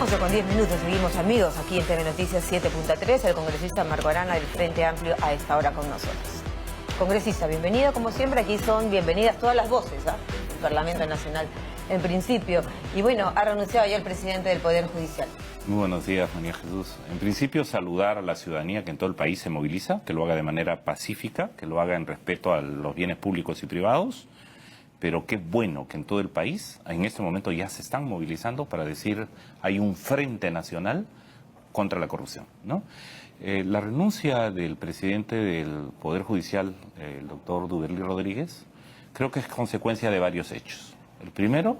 11 con 10 minutos, seguimos amigos aquí en TV Noticias 7.3, el congresista Marco Arana del Frente Amplio a esta hora con nosotros. Congresista, bienvenido, como siempre, aquí son bienvenidas todas las voces, ¿eh? El Parlamento Nacional en principio. Y bueno, ha renunciado ya el presidente del Poder Judicial. Muy buenos días, María Jesús. En principio, saludar a la ciudadanía que en todo el país se moviliza, que lo haga de manera pacífica, que lo haga en respeto a los bienes públicos y privados. Pero qué bueno que en todo el país, en este momento ya se están movilizando para decir hay un frente nacional contra la corrupción, ¿no? La renuncia del presidente del Poder Judicial, el doctor Duberly Rodríguez, creo que es consecuencia de varios hechos. El primero,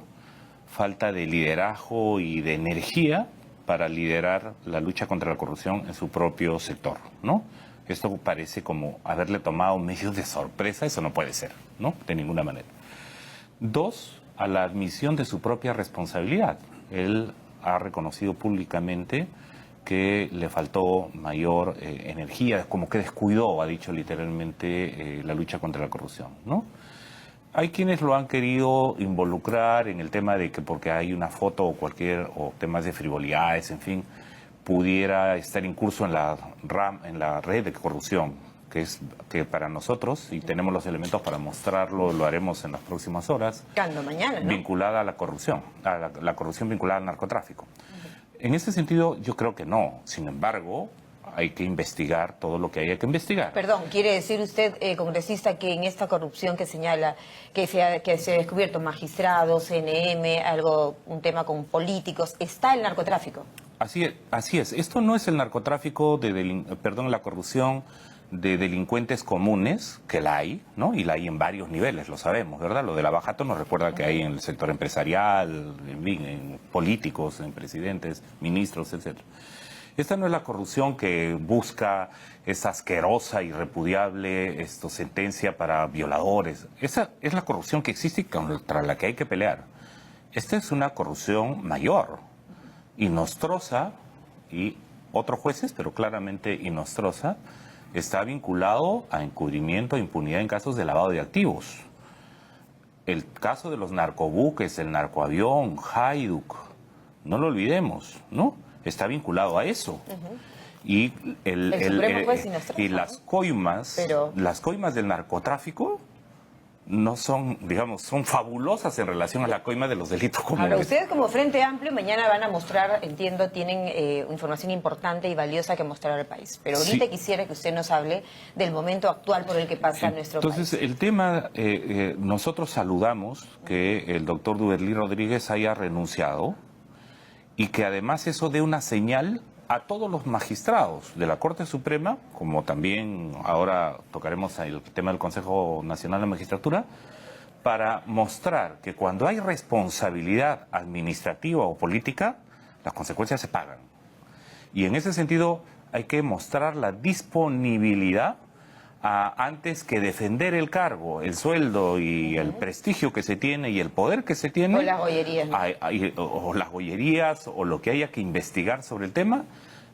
falta de liderazgo y de energía para liderar la lucha contra la corrupción en su propio sector, ¿no? Esto parece como haberle tomado medio de sorpresa, eso no puede ser, ¿no? De ninguna manera. Dos, a la admisión de su propia responsabilidad. Él ha reconocido públicamente que le faltó mayor energía, como que descuidó, ha dicho literalmente, la lucha contra la corrupción, ¿no? Hay quienes lo han querido involucrar en el tema de que porque hay una foto o temas de frivolidades, en fin, pudiera estar incurso en la red de corrupción, que para nosotros, y tenemos los elementos para mostrarlo, lo haremos en las próximas horas, Mañana, ¿no? Vinculada a la corrupción, la corrupción vinculada al narcotráfico. En ese sentido, yo creo que no. Sin embargo, hay que investigar todo lo que haya que investigar. Perdón, ¿quiere decir usted, congresista, que en esta corrupción que señala que se ha descubierto magistrados, CNM, un tema con políticos, está el narcotráfico? Así es. Esto no es el narcotráfico, la corrupción de delincuentes comunes, que la hay, ¿no? Y la hay en varios niveles, lo sabemos, ¿verdad? Lo de la Bajato nos recuerda que hay en el sector empresarial, en políticos, en presidentes, ministros, etc. Esta no es la corrupción que busca esa asquerosa y repudiable sentencia para violadores. Esa es la corrupción que existe y contra la que hay que pelear. Esta es una corrupción mayor, Inostroza y otros jueces, pero claramente Inostroza, está vinculado a encubrimiento e impunidad en casos de lavado de activos. El caso de los narcobuques, el narcoavión, Hajduk, no lo olvidemos, ¿no? Está vinculado a eso. Y las coimas, las coimas del narcotráfico no son, digamos, son fabulosas en relación a la coima de los delitos comunes. Ahora, ustedes como Frente Amplio mañana van a mostrar, entiendo, tienen información importante y valiosa que mostrar al país. Pero ahorita quisiera que usted nos hable del momento actual por el que pasa nuestro país. Entonces, el tema, nosotros saludamos que el doctor Duberly Rodríguez haya renunciado y que además eso dé una señal a todos los magistrados de la Corte Suprema, como también ahora tocaremos el tema del Consejo Nacional de Magistratura, para mostrar que cuando hay responsabilidad administrativa o política, las consecuencias se pagan. Y en ese sentido hay que mostrar la disponibilidad antes que defender el cargo, el sueldo y el prestigio que se tiene y el poder que se tiene. O las gollerías. O las gollerías o lo que haya que investigar sobre el tema,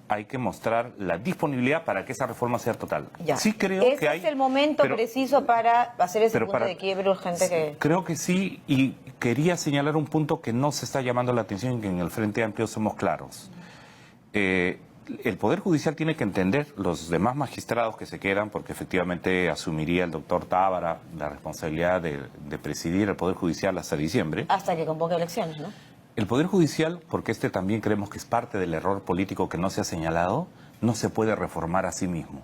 hay que mostrar la disponibilidad para que esa reforma sea total. Ya. Sí creo que hay... ¿Ese es el momento preciso para hacer ese punto de quiebre urgente que...? Creo que sí, y quería señalar un punto que no se está llamando la atención y que en el Frente Amplio somos claros. El Poder Judicial tiene que entender, los demás magistrados que se quedan, porque efectivamente asumiría el doctor Tábara la responsabilidad de presidir el Poder Judicial hasta diciembre. Hasta que convoque elecciones, ¿no? El Poder Judicial, porque también creemos que es parte del error político que no se ha señalado, no se puede reformar a sí mismo.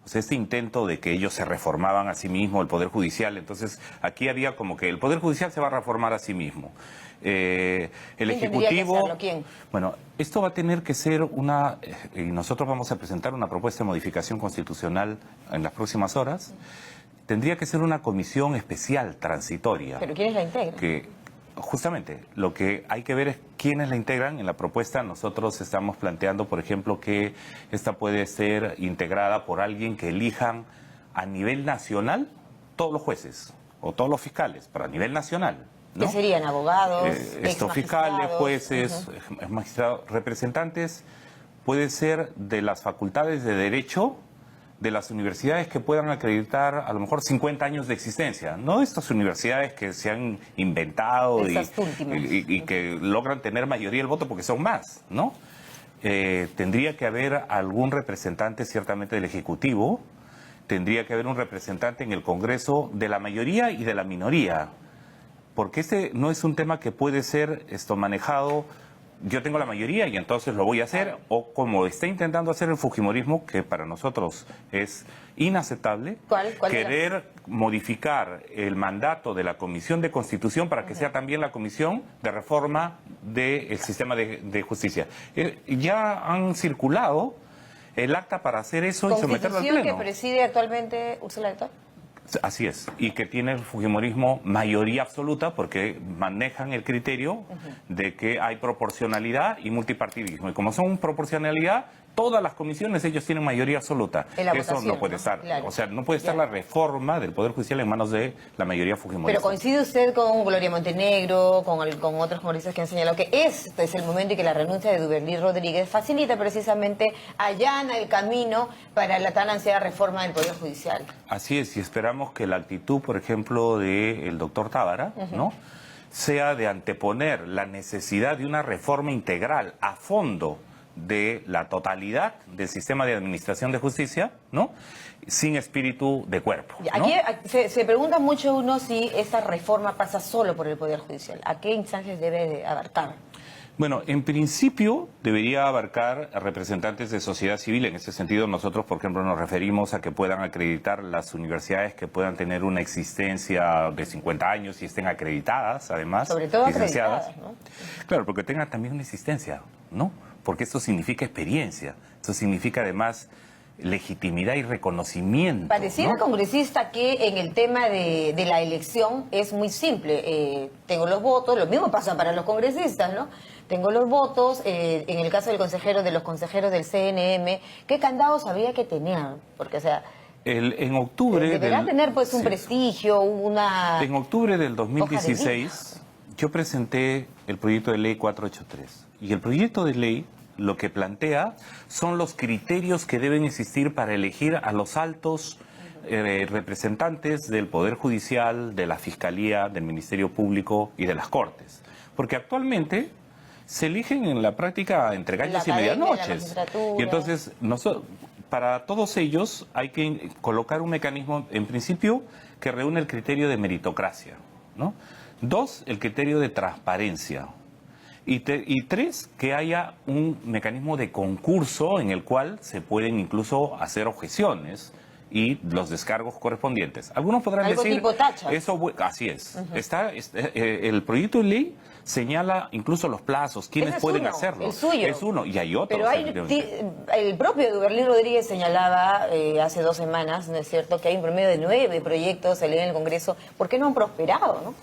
O sea, este intento de que ellos se reformaban a sí mismo, el Poder Judicial, entonces aquí había como que el Poder Judicial se va a reformar a sí mismo. El Ejecutivo... ¿Quién? Bueno, esto va a tener que ser y nosotros vamos a presentar una propuesta de modificación constitucional en las próximas horas. Tendría que ser una comisión especial, transitoria. ¿Pero quiénes la integran? Justamente, lo que hay que ver es quiénes la integran. En la propuesta nosotros estamos planteando, por ejemplo, que esta puede ser integrada por alguien que elijan a nivel nacional todos los jueces o todos los fiscales, pero a nivel nacional, ¿no? ¿Qué serían? ¿Abogados? Estos fiscales, jueces, magistrados, representantes, puede ser de las facultades de derecho de las universidades que puedan acreditar a lo mejor 50 años de existencia, no estas universidades que se han inventado y que logran tener mayoría del voto porque son más, ¿no? Tendría que haber algún representante ciertamente del Ejecutivo, tendría que haber un representante en el Congreso de la mayoría y de la minoría, porque este no es un tema que puede ser manejado. Yo tengo la mayoría y entonces lo voy a hacer, o como está intentando hacer el fujimorismo, que para nosotros es inaceptable, querer modificar el mandato de la Comisión de Constitución para que sea también la Comisión de Reforma del Sistema de Justicia. Ya han circulado el acta para hacer eso y someterlo al Pleno. ¿Constitución que preside actualmente Ursula Letót? Así es, y que tiene el fujimorismo mayoría absoluta porque manejan el criterio de que hay proporcionalidad y multipartidismo. Y como son proporcionalidad, todas las comisiones ellos tienen mayoría absoluta. Eso no puede estar. Claro. O sea, no puede estar la reforma del Poder Judicial en manos de la mayoría fujimorista. Pero coincide usted con Gloria Montenegro, con otros congresistas que han señalado que este es el momento y que la renuncia de Duberly Rodríguez facilita precisamente, allana el camino para la tan ansiada reforma del Poder Judicial. Así es, y esperamos que la actitud, por ejemplo, del doctor Tábara, ¿no?, sea de anteponer la necesidad de una reforma integral a fondo de la totalidad del sistema de administración de justicia, ¿no?, sin espíritu de cuerpo, ¿no? Aquí se pregunta mucho uno si esta reforma pasa solo por el Poder Judicial. ¿A qué instancias debe de abarcar? Bueno, en principio debería abarcar a representantes de sociedad civil. En ese sentido, nosotros, por ejemplo, nos referimos a que puedan acreditar las universidades que puedan tener una existencia de 50 años y estén acreditadas, además. Sobre todo acreditadas, ¿no? Claro, porque tengan también una existencia, ¿no? Porque esto significa experiencia, esto significa además legitimidad y reconocimiento. Pareciera, ¿no?, congresista, que en el tema de la elección es muy simple. Tengo los votos, lo mismo pasa para los congresistas, ¿no? Tengo los votos, en el caso de los consejeros del CNM, ¿qué candados había que tener? Porque, o sea, en octubre deberá tener pues un prestigio, una... En octubre del 2016 yo presenté el proyecto de ley 483 y el proyecto de ley lo que plantea son los criterios que deben existir para elegir a los altos representantes del Poder Judicial, de la Fiscalía, del Ministerio Público y de las Cortes. Porque actualmente se eligen en la práctica entre gallos y medianoches. Y entonces, para todos ellos hay que colocar un mecanismo, en principio, que reúne el criterio de meritocracia, ¿no? 2, el criterio de transparencia. Y 3, que haya un mecanismo de concurso en el cual se pueden incluso hacer objeciones y los descargos correspondientes. Algunos podrán decir... tipo tachas. Eso, así es. El proyecto de ley señala incluso los plazos, quiénes pueden hacerlo. El suyo. Es uno, y hay otros. Pero el propio Duberly Rodríguez señalaba hace 2 semanas, ¿no es cierto?, que hay un promedio de 9 proyectos en el Congreso. ¿Por qué no han prosperado, no?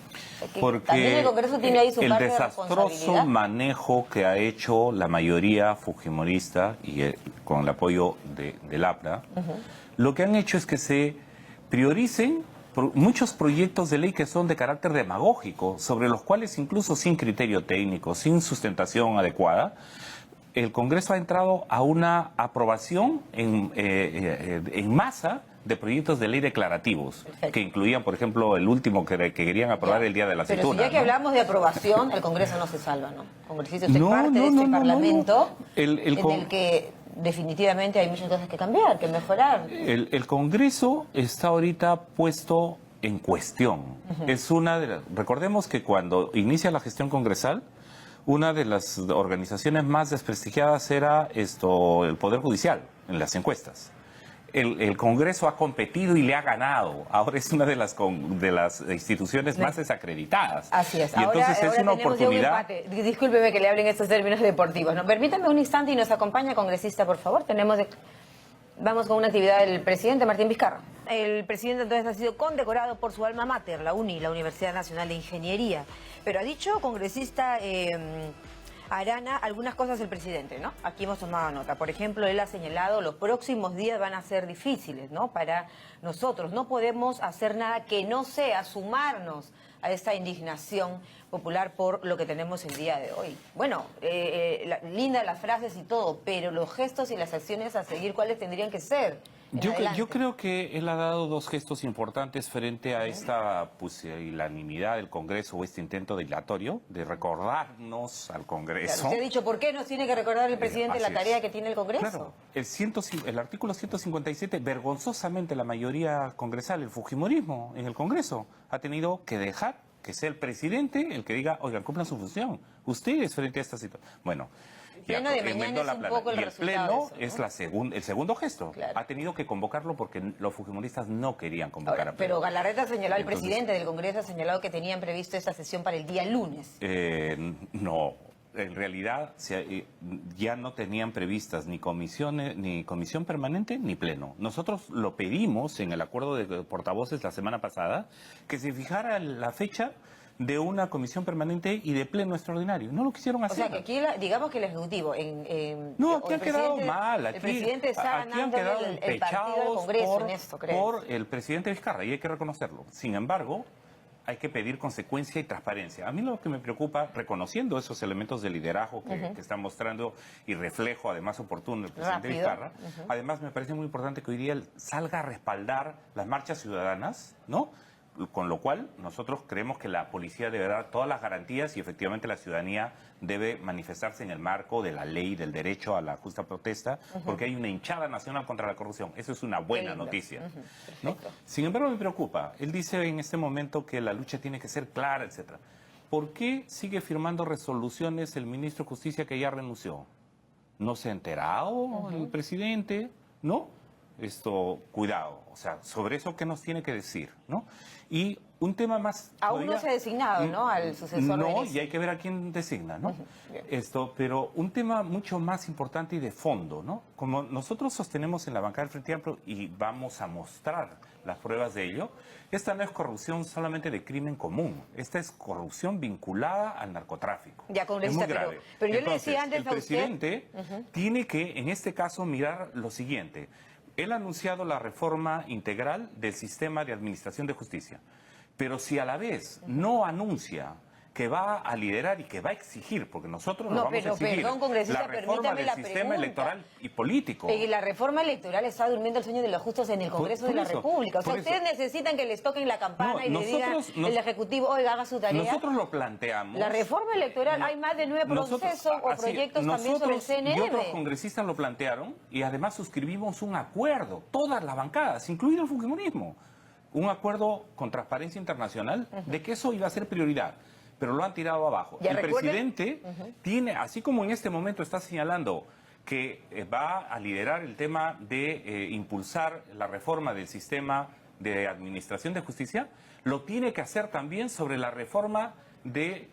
Porque también el Congreso tiene ahí su parte de responsabilidad. El desastroso manejo que ha hecho la mayoría fujimorista y con el apoyo del APRA, lo que han hecho es que se prioricen muchos proyectos de ley que son de carácter demagógico, sobre los cuales incluso sin criterio técnico, sin sustentación adecuada, el Congreso ha entrado a una aprobación en masa de proyectos de ley declarativos. Perfecto. Que incluían, por ejemplo, el último que querían aprobar el día de la aceituna. Pero si ya que hablamos de aprobación, el Congreso no se salva, ¿no? Congresista, usted parte de este Parlamento en el que definitivamente hay muchas cosas que cambiar, que mejorar. El Congreso está ahorita puesto en cuestión. Es una de recordemos que cuando inicia la gestión congresal, una de las organizaciones más desprestigiadas era el Poder Judicial en las encuestas. El Congreso ha competido y le ha ganado. Ahora es una de las instituciones más desacreditadas. Así es. Y entonces es una oportunidad. Discúlpeme que le hablen estos términos deportivos, ¿no? Permítame un instante y nos acompaña, congresista, por favor. Vamos con una actividad del presidente Martín Vizcarra. El presidente entonces ha sido condecorado por su alma mater, la UNI, la Universidad Nacional de Ingeniería. Pero ha dicho, congresista Arana, algunas cosas el presidente, ¿no? Aquí hemos tomado nota. Por ejemplo, él ha señalado los próximos días van a ser difíciles, ¿no? Para nosotros no podemos hacer nada que no sea sumarnos a esta indignación Popular por lo que tenemos el día de hoy. Bueno, linda las frases y todo, pero los gestos y las acciones a seguir, ¿cuáles tendrían que ser? Yo creo que él ha dado dos gestos importantes frente a esta pusilanimidad del Congreso o este intento dilatorio de recordarnos al Congreso. Claro, usted ha dicho, ¿por qué nos tiene que recordar el presidente la tarea que tiene el Congreso? Claro, el artículo 157, vergonzosamente la mayoría congresal, el fujimorismo en el Congreso, ha tenido que dejar que sea el presidente el que diga, oigan, cumplan su función. Ustedes frente a esta situación. Bueno, el pleno de mañana es un poco el resultado de eso, ¿no? Es el segundo gesto. Claro. Ha tenido que convocarlo porque los fujimoristas no querían convocar a pleno. Pero Galarreta ha señalado, el presidente del Congreso ha señalado que tenían previsto esta sesión para el día lunes. No. En realidad ya no tenían previstas ni comisiones, ni comisión permanente ni pleno. Nosotros lo pedimos en el acuerdo de portavoces la semana pasada, que se fijara la fecha de una comisión permanente y de pleno extraordinario. No lo quisieron hacer. O sea, que aquí, digamos que el Ejecutivo... no, aquí han quedado mal. El presidente está ganando el partido del Congreso en esto, creo. Por el presidente Vizcarra, y hay que reconocerlo. Sin embargo, hay que pedir consecuencia y transparencia. A mí lo que me preocupa, reconociendo esos elementos de liderazgo que está mostrando y reflejo, además oportuno, el presidente Vizcarra, además me parece muy importante que hoy día él salga a respaldar las marchas ciudadanas, ¿no? Con lo cual, nosotros creemos que la policía debe dar todas las garantías y efectivamente la ciudadanía debe manifestarse en el marco de la ley, del derecho a la justa protesta, porque hay una hinchada nacional contra la corrupción. Eso es una buena noticia, ¿no? Sin embargo, me preocupa. Él dice en este momento que la lucha tiene que ser clara, etcétera. ¿Por qué sigue firmando resoluciones el ministro de Justicia que ya renunció? ¿No se ha enterado el presidente? ¿No? Cuidado, o sea, sobre eso qué nos tiene que decir, ¿no? Y un tema más... Aún no se ha designado, ¿no?, al sucesor. No, y hay que ver a quién designa, ¿no? Pero un tema mucho más importante y de fondo, ¿no? Como nosotros sostenemos en la bancada del Frente Amplio y vamos a mostrar las pruebas de ello, esta no es corrupción solamente de crimen común, esta es corrupción vinculada al narcotráfico. Ya, es muy grave. Pero yo entonces, le decía antes el presidente tiene que, en este caso, mirar lo siguiente. Él ha anunciado la reforma integral del sistema de administración de justicia, pero si a la vez no anuncia que va a liderar y que va a exigir, porque nosotros lo vamos a exigir, la reforma del sistema electoral y político. La reforma electoral está durmiendo el sueño de los justos en el Congreso de la República. O sea, ustedes necesitan que les toquen la campana y le digan el Ejecutivo, oiga, haga su tarea. Nosotros lo planteamos. La reforma electoral, hay más de 9 procesos o proyectos también sobre el CNM. Y otros congresistas lo plantearon y además suscribimos un acuerdo, todas las bancadas, incluido el fujimorismo, un acuerdo con Transparencia Internacional de que eso iba a ser prioridad. Pero lo han tirado abajo. El presidente tiene, así como en este momento está señalando que va a liderar el tema de impulsar la reforma del sistema de administración de justicia, lo tiene que hacer también sobre la reforma de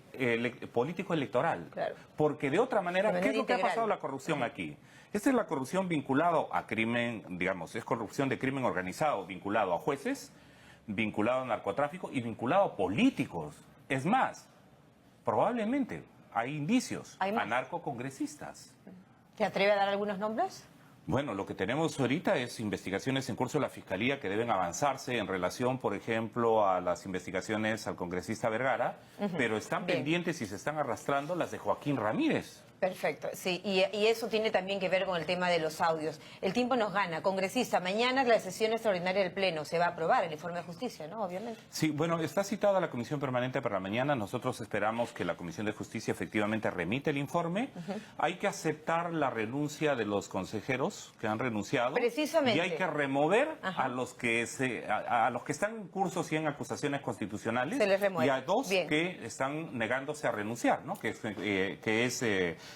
político electoral. Claro. Porque de otra manera, ¿qué es lo que ha pasado la corrupción aquí? Esta es la corrupción vinculado a crimen, digamos, es corrupción de crimen organizado, vinculado a jueces, vinculado a narcotráfico y vinculado a políticos. Es más, probablemente hay indicios a narcocongresistas. ¿Te atreve a dar algunos nombres? Bueno, lo que tenemos ahorita es investigaciones en curso de la Fiscalía que deben avanzarse en relación, por ejemplo, a las investigaciones al congresista Vergara, pero están pendientes y se están arrastrando las de Joaquín Ramírez. Perfecto, sí, y eso tiene también que ver con el tema de los audios. El tiempo nos gana. Congresista, mañana es la sesión extraordinaria del Pleno. Se va a aprobar el informe de justicia, ¿no? Obviamente. Sí, bueno, está citada la Comisión Permanente para mañana. Nosotros esperamos que la Comisión de Justicia efectivamente remite el informe. Hay que aceptar la renuncia de los consejeros que han renunciado. Precisamente. Y hay que remover a los que están en curso 100 acusaciones constitucionales. Se les remueve. Y a dos que están negándose a renunciar, ¿no? Que es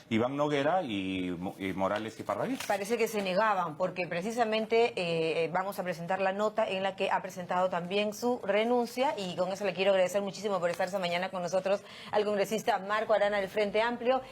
Iván Noguera y Morales y Parragués. Parece que se negaban, porque precisamente vamos a presentar la nota en la que ha presentado también su renuncia, y con eso le quiero agradecer muchísimo por estar esta mañana con nosotros al congresista Marco Arana del Frente Amplio.